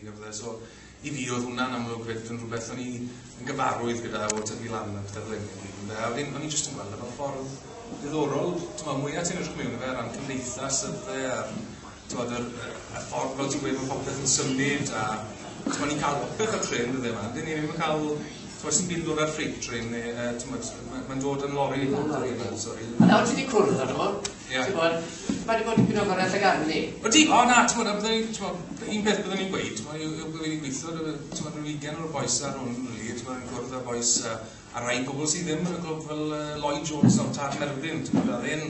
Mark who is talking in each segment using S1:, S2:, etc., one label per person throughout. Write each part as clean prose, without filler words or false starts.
S1: debyg a fydde. So I fi oedd hwnna'n amlwg fyd yn rhywbeth o'n i'n gyfarwydd gyda o tyfu lan yn pethau flenni. A o'n i'n just yn gweld fel ffordd diddorol, mwyaf ti'n edrych mewn i fe ran cymdeithas y ffordd fel ti'n gweud mae popeth yn symud a ni'n cael opeth ar tren dydde yma. Dyn ni'n cael sy'n byd dod ar freight train mae'n dod yn lori.
S2: A nawr ti wedi cwrdd ar ymwneud? Mae wedi bod yn gwneud o'r llygad ni?
S1: Ydy, o na, un peth byddwn ni'n gweud, yw wedi gweithio rhyw 20 o'r boes ar hwn, yn cwrdd â boes a rai pobl sydd ddim yn y clwb fel Lloyd Jones o'n Tad Merfyn, a ddyn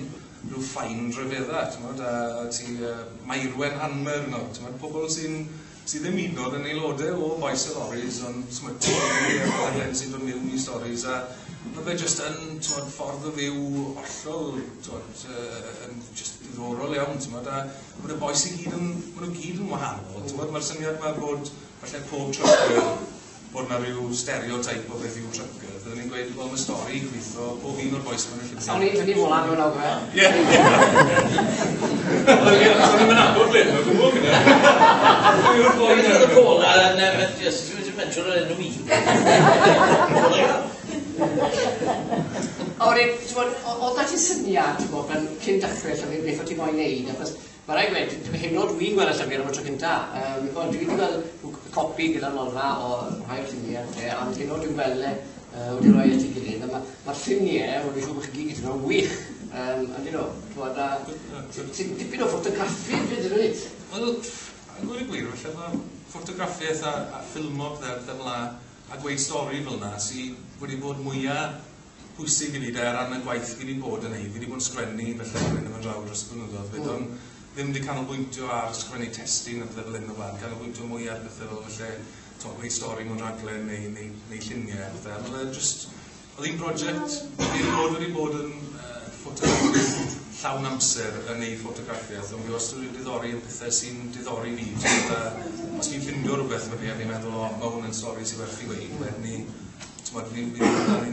S1: rhyw ffain rhyfedda, a ti Mairwen Hanmer, pobl sydd ddim un oed yn aelodau o Bois y Loris, ond sy'n dod mewn i storis, a mae fe jyst yn ffordd o fyw hollol, yn diddorol iawn, a mae'r boes i gyd yn wahanol. Mae'r syniad yma bod falle pob trucker, bod yna rhyw stereotype o beth yw trucker. Fyddwn ni'n gweud, wel, mae stori i gweithio pob un o'r boes yma'n llygad.
S2: Sawn ni'n fod lan mewn awgre?
S1: Ie. Sawn ni'n mynd abod ble, mae'n gwybod gyda. Yw'r boi yn y gola, ti'n mention yr enw mi.
S2: O da ti'n syniad, cyn dechrau llyfr, beth o ti'n moyn neud, achos mae rai gweud, hyn o dwi'n gweld y llyfr am y tro cynta. Dwi wedi gweld copi gyda'r nolfa o rhai o'r lluniau, ond hyn o dwi'n gweld wedi rhoi at ei gilydd. Mae'r lluniau, o'n i'n siŵr bod chi gyd yn wych, ti'n dipyn o ffotograffi bryd yn ymwneud?
S1: Wel, yn gwir i gwir, felly mae ffotograffiaeth a ffilmo pethau fel yna a gweud stori fel yna sydd wedi bod mwyaf pwysig i fi ran y gwaith fi wedi bod yn ei. Fi wedi bod yn sgwennu felly yn ymwneud draw dros y blynyddoedd. Fe do'n ddim wedi canolbwyntio ar sgwennu testyn a pethau fel hyn o fan, canolbwyntio mwy ar pethau fel gweud stori mewn rhaglen neu lluniau. Oedd un prosiect wedi bod yn ffotograffiaeth llawn amser yn ei ffotograffiaeth, ond fi wastad wedi diddori yn pethau sy'n diddori fi. Os fi'n ffindio rhywbeth wedi, a fi'n meddwl, mae hwn yn stori sy'n werth i weid, wedyn ni'n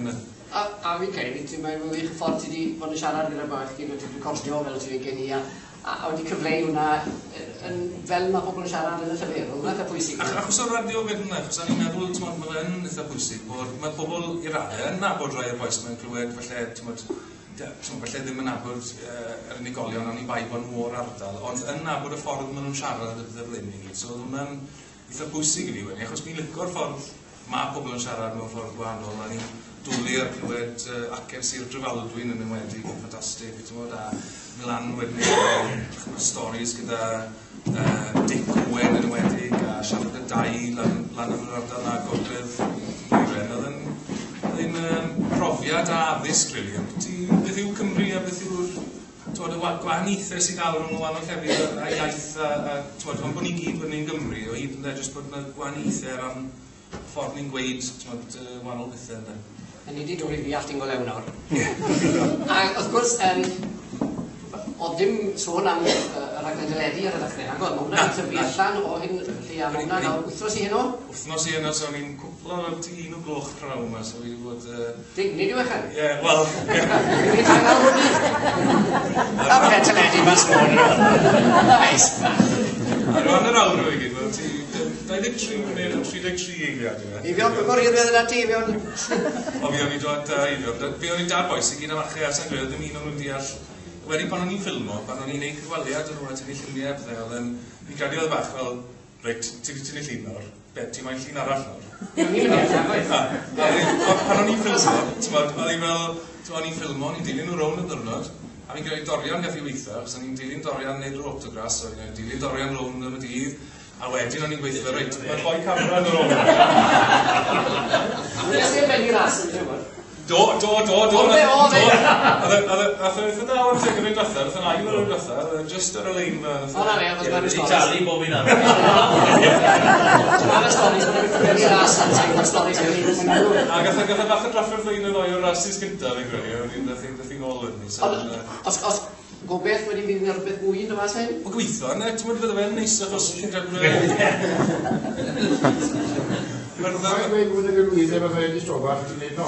S1: mynd.
S2: A fi'n credu, ti'n meddwl wych y ffordd ti wedi bod yn siarad gyda bach chi, wedi recordio fel ti'n gen i, a wedi cyfleu hwnna fel mae pobl yn siarad yn y llyfr, hwnna eitha pwysig.
S1: Achos o'r radio fydd hwnna, achos ni'n meddwl mae fe'n eitha pwysig bod mae pobl i raddau yn nabod rai o'r boes mae'n clywed, falle ddim yn nabod yr unigolion ond i bai bod nhw o'r ardal, ond yn nabod y ffordd maen nhw'n siarad y ddeflyn i gyd. So hwnna'n eitha pwysig i fi wedi, achos mi'n licio'r ffordd mae pobl yn siarad mewn ffordd gwahanol, a ni'n dwlu ar clywed acen Sir Drefaldwyn yn enwedig, yn ffantastig, a Milan wedyn storis gyda Dick Owen yn enwedig, a siarad y dau lan yn yr ardal a gogledd Iren. Oedd yn profiad a addysg, rili. Beth yw Cymru a beth yw'r gwahaniaethau sy'n gael nhw'n wahanol llefydd a iaith, ond bod ni gyd bod ni'n Gymru, o hyd yn jyst bod yna gwahaniaethau ran ffordd ni'n gweud wahanol bethau yna.
S2: A ni wedi dod i ddeall ti'n go lew nawr. A wrth gwrs, o ddim sôn am y rhaglen dyledu ar y ddechrau, ac oedd hwnna'n tyfu allan o hyn, felly a hwnna'n wythnos i heno?
S1: Wythnos i heno, so ni'n cwplo ar 1:00 pnawn yma, so fi wedi bod...
S2: Nid yw eich?
S1: Ie, wel...
S2: Nid yw eich hwnni? A fe dyledu ma'n sôn. Nice.
S1: A rwan yr awr o'i gyd, wel ti... 23 munud yn 33 eiliad.
S2: I fi o'n gwybod hirwedd yna ti, fi o'n...
S1: O fi o'n i dod fi o'n i dad boes i gyd am achau a sa'n gwneud ddim un o'n nhw'n deall. Wedi pan o'n i'n ffilmo, pan o'n i'n neud cyfwaliad yn rhywbeth yn ei lluniau pethau, oedd yn... Fi'n credu oedd bach fel, reit, ti'n ei llun nawr, bet, ti'n mae'n llun arall nawr.
S2: Ni'n mynd i'r
S1: pan o'n i'n ffilmo, o'n i'n ffilmo, o'n i'n dilyn nhw rown y ddwrnod, a fi'n credu dorian gath i weithio, achos o'n i'n dilyn dorian neud yr autographs, o'n i'n dilyn dorian rown am y dydd, a wedyn o'n i'n gweithio, reit, mae'r boi camera yn yr ôl.
S2: Nes i'n benni ras yn drwy'n?
S1: Do. A oedd eitha da o'r tegyn yn ddatha, oedd yn ail o'r ddatha, just ar y lein yma.
S2: O na fe, oedd yn
S3: storis. Charlie bob un arall.
S2: Mae'n y storis, mae'n benni ras yn tegyn o'r storis.
S1: A gath y fath y draffer ddweud yn o'i o'r rasis gyntaf, fi'n credu, o'n i'n ddathi'n ôl yn ni.
S2: Os gobeith wedi mynd i'r beth mwy yn y mas hyn?
S1: O gweithio, ne, ti'n mynd fydda fe'n neis achos chi'n cael
S4: Mae'n dweud bod y Louise efo fe wedi strofach ti'n neud no.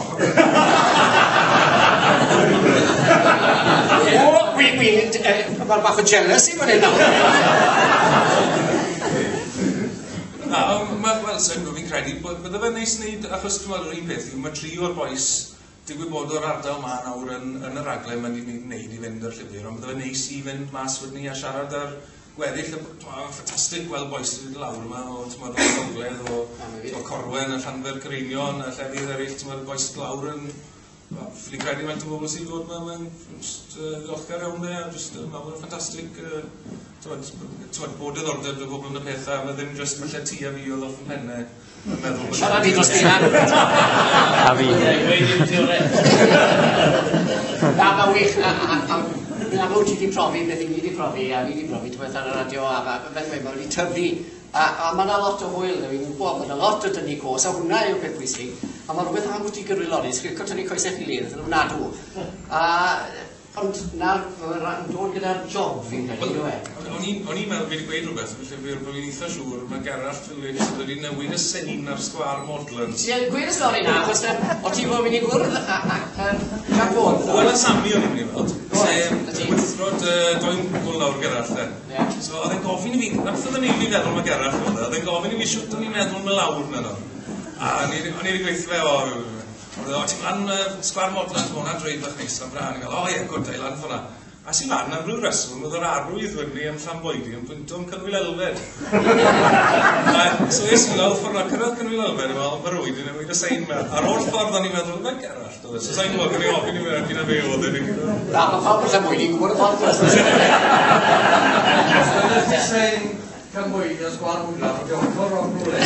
S2: Mae'n bach o jealous i fan hyn nawr.
S1: Wel, sy'n gwybod fi'n credu, bydde fe'n neis wneud, achos dwi'n meddwl yr un peth, mae 3 o'r boes digwydd bod o'r ardal ma nawr yn y raglen mae'n ni'n neud i fynd yr llyfr, ond bydde fe'n neis i fynd mas wedi ni a siarad ar gweddill, ffantastig gweld boes wedi dod lawr yma, o Gogledd, o Corwen, a Llanfer Greinion, a llefydd eraill, boes lawr yn... Fi'n credu mae'n bobl sy'n dod yma, mae'n ddiolchgar iawn dde, a mae'n ffantastig bod diddordeb y bobl yn y pethau, mae ddim jyst falle ti a fi oedd off yn pennau yn meddwl...
S2: Siarad i dros Dinan!
S3: A fi.
S2: Na, mae wych, na fawr ti wedi profi, beth i ni wedi profi, a fi wedi profi, ti'n meddwl ar y radio, a fe'n dweud, mae wedi tyfu, a mae yna lot o hwyl, fi'n gwybod, mae yna lot o dynnu cos, a hwnna yw'r peth bwysig, a mae rhywbeth am Bois y Loris, chi'n cael tynnu coesau gilydd, yn ofnadw. Ond na'r dod gyda'r job fi'n credu, yw e?
S1: O'n i'n meddwl wedi gweud rhywbeth, felly bod fi'n eitha siŵr, mae Gerallt Phillips wedi newid y sen ar sgwar Modlands.
S2: Ie, gweud y stori na, achos o ti'n fawr mynd i gwrdd Jack Vaughan?
S1: Wel, y Sami o'n i'n mynd i weld, sef wythrod doi'n gwbl lawr Gerallt e. So, oedd e'n gofyn i fi, nath oedd yn ei fi feddwl mae Gerallt oedd e'n gofyn i fi siwt o'n i'n meddwl mae lawr na no. A o'n i wedi gweithio fe o ti'n lan sgwar Modlands, mae hwnna'n dreif bach neis am bran. O ie, gwrdd, ei lan ffona. A sy'n lan am rhyw reswm, oedd yr arwydd fyny am Llanboedi yn pwynto am Cynwyl Elfed. So es i'n gael ffordd cyrraedd Cynwyl Elfed, mae rwyd yn ymwneud y sein me. Ar o'r ffordd o'n i'n meddwl, mae'n Gerallt oedd e. So sa'n gwybod, gyda i ofyn i fe, gyda fe oedd e.
S2: Na, mae pawb yn Llanboedi, gwybod y ffordd.
S5: Cymwydd a sgwar hwnnw, oedd o'n ffordd o'n rhywle.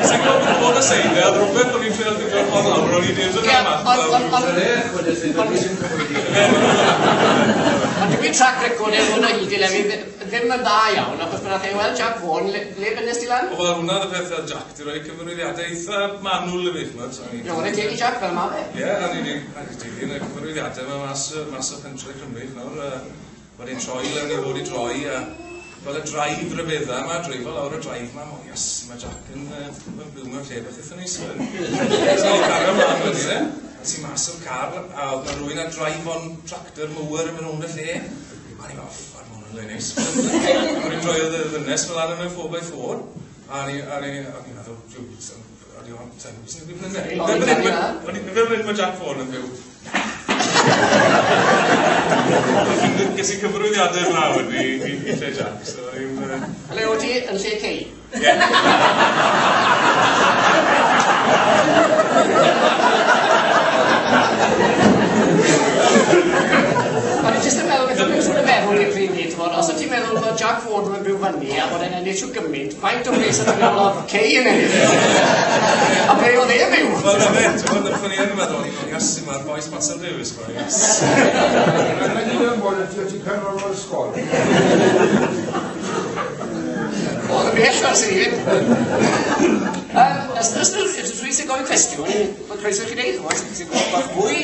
S1: Sy'n gwybod bod y sein, a rhywbeth o'n i'n ffeil digwydd ffordd lawr, o'n i'n edrych am
S5: Yr eich wedi sydd yn ddim cymwydd.
S2: Ond dwi'n track record yn hwnna hyd i lefi ddim yn dda iawn, achos byddai chi weld Jack Vaughan, le bynnes ti lan?
S1: Wel, hwnna y peth fel Jack, di roi cyfarwyddiadau eitha manwl y beth, mae'n sani.
S2: Ie, hwnna teg i Jack fel ma fe.
S1: Ie, a ni'n dilyn y cyfarwyddiadau yma mas o pentre Cymru, nawr, bod e'n troi, le ni'n fod i droi, a fel y draif rybedda yma, dreifo lawr y draif yma, o yes, mae Jack yn byw mewn lle beth eitha neis. So, car ymlaen wedi, ne? Ti'n mas o'r car, a oedd rhywun a draif o'n tractor mower yn mynd o'n y lle. A ni'n meddwl, ar hwn yn le neis. A ni'n droi oedd y ddynes fel ar yma 4x4. A ni'n meddwl, Fe mynd mae Jack Vaughan yn byw. Ges i cyfarwyddiadau yma wedi i lle Jack, so ni'n...
S2: Le o ti yn lle cei?
S1: Ie.
S2: Ond i'n jyst yn meddwl beth o'n dwi'n meddwl i'r pryd ni, os o'n ti'n meddwl bod Jack Vaughan yn byw fyny a bod e'n ennill siw gymaint, faint o bres yn meddwl o cei yn ennill? A be oedd e'n byw?
S1: Wel, na fe, ti'n meddwl yn meddwl, yes, mae'r boes Marcel Davies, yes.
S4: Mae'n un yn bod yn ti'n cael o'r ysgol.
S2: Oedd yn bell ar sy'n. Rwy sy'n gofyn cwestiwn, mae'n croeso i chi dweud, sy'n gofyn bach mwy,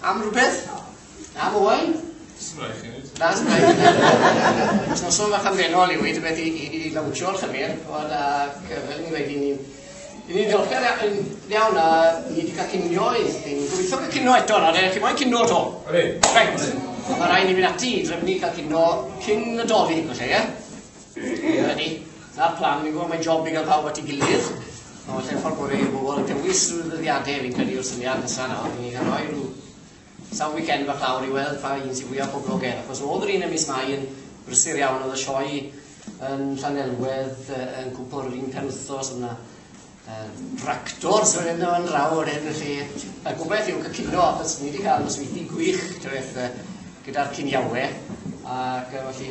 S2: am rhywbeth? Am Owain?
S1: Sym rai chi wneud.
S2: Na, sym rai. Os nos o'n fach amddenol i wyd, beth i lawtio'r llyfr, ond fel ni wedi ni'n diolchgar iawn a ni wedi cael cynio i gobeithio cael cynio eto na, chi moyn cynio to? Reit. Mae rai ni fynd ati i drefnu cael cynio cyn y Dolig, falle, ie? Wedi. Na'r plan, fi'n gwybod mae'n job i gael pawb at ei gilydd. Ond lle'n ffordd bod i'r bobl yn dewis rhyw ddyddiadau fi'n credu o'r syniad nesaf na. Fi'n cael rhoi rhyw sawl weekend bach lawr i weld pa un sy'n fwyaf poblogaidd. Achos oedd yr un ym mis Mai yn brysur iawn, oedd y sioe yn Llanelwedd yn cwmpo'r un penwthos, yna tractor sy'n mynd yn rawr yn lle. A gobeith yw cycuno, achos ni wedi cael nosweithio gwych gyda'r cyniawau. Ac felly,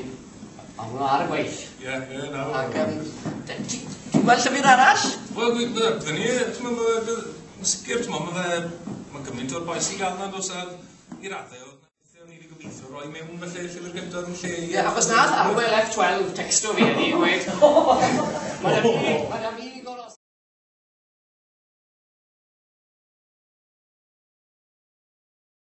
S2: a hwnna ar y gweith.
S1: Ie, na.
S2: Ac ti'n gweld llyfr arall?
S1: Wel, bydden ni, yn sicr, mae'n gymaint o'r boes i gael na, dos i raddau. O'n i wedi gobeithio roi mewn felly llyfr gyntaf yn lle.
S2: Ie, achos nath Arwel F12 texto fi ydi, gweud. Mae'n